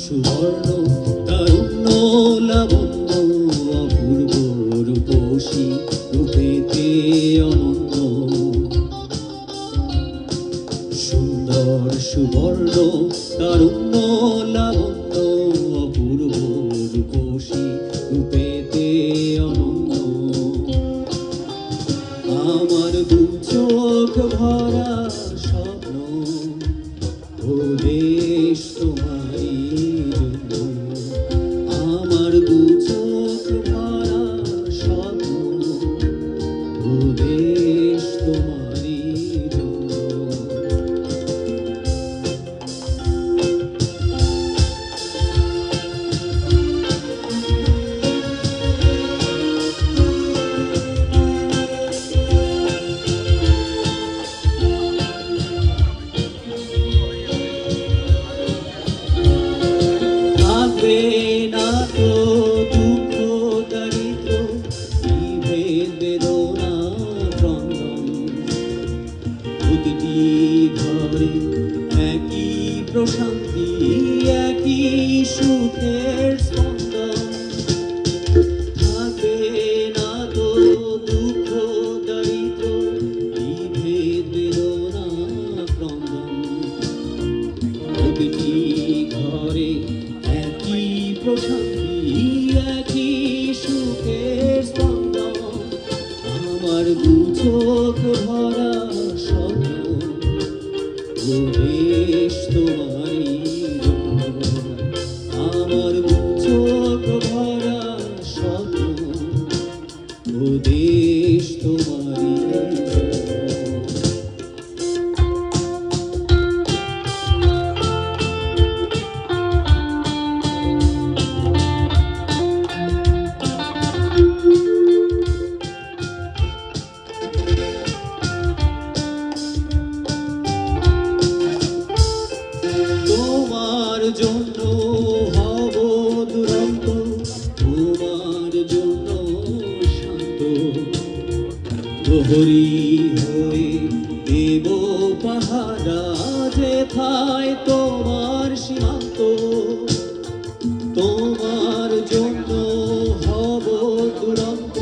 সুবর্ণ তারুণ্য লাবণ্য অপূর্ব রূপসী রূপেতে অনন্য সুন্দর সুবর্ণ তারুণ্য লাবণ্য অপূর্ব রূপসী রূপেতে অনন্য আমার দু চোখ ভরা স্বপ্ন ও দেশ তোমারই জন্য আমার দু চোখ ভরা স্বপ্ন ও দেশ তোমারই জন্য না তো দুঃখ দারিদ্র বিভেদ বেদনা ক্রন্দন প্রতিটি ঘরে একই প্রশান্তি একই সুখের স্পন্দন থাকবে না তো দুঃখ দারিদ্র বিভেদ বেদনা ক্রন্দন প্রতিটি ঘরে প্রশান্তি একই সুখের স্পন্দন আমার দু চোখ ভরা স্বপ্ন ও দেশ তোমারই জন্য আমার দু চোখ ভরা স্বপ্ন ও দেশ তোমারই তোমার জন্য হব দুরন্ত তোমার জন্য শান্ত প্রহরী হয়ে দেব পাহারা যেথায় তোমার সীমান্ত তোমার জন্য হব দুরন্ত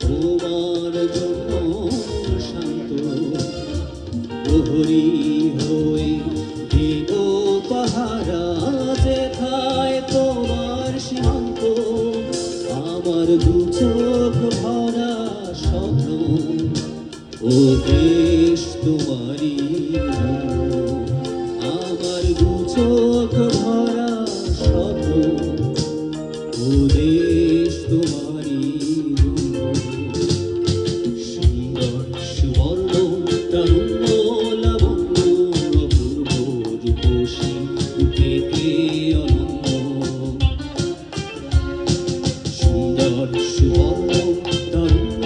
তোমার জন্য শান্ত প্রহরী হয়ে দেব পাহারা যেথায় তোমার সীমান্ত আমার দু চোখ ভরা স্বপ্ন ও দেশ তোমারই জন্য আমার দু চোখ ভরা স্বপ্ন ও দেশ তোমারই জন্য সুন্দর সুবর্ণ তারুণ্য লাবণ্য অপূর্ব রূপসী রূপেতে অনন্য সুন্দর সুবর্ণ তারুণ্য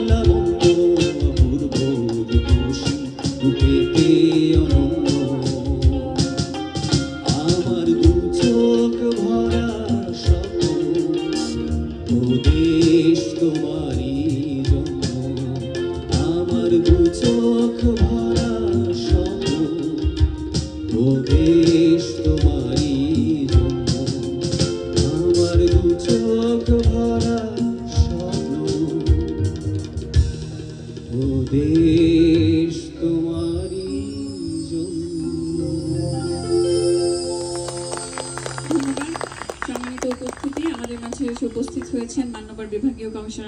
লাবণ্য অপূর্ব রূপসী রূপেতে অনন্য আমার দু চোখ ভরা স্বপ্ন ও দেশ তোমারই জন্য আমার দু চোখ ভরা স্বপ্ন ও দেশ তোমারই জন্য আমার দু চোখ ভরা স্বপ্ন ও দেশ তোমারই জন্য। ধন্যবাদ। সম্মানিত উপস্থিতি, আমাদের মাঝে এসে উপস্থিত হয়েছেন মান্যবর বিভাগীয় কমিশনার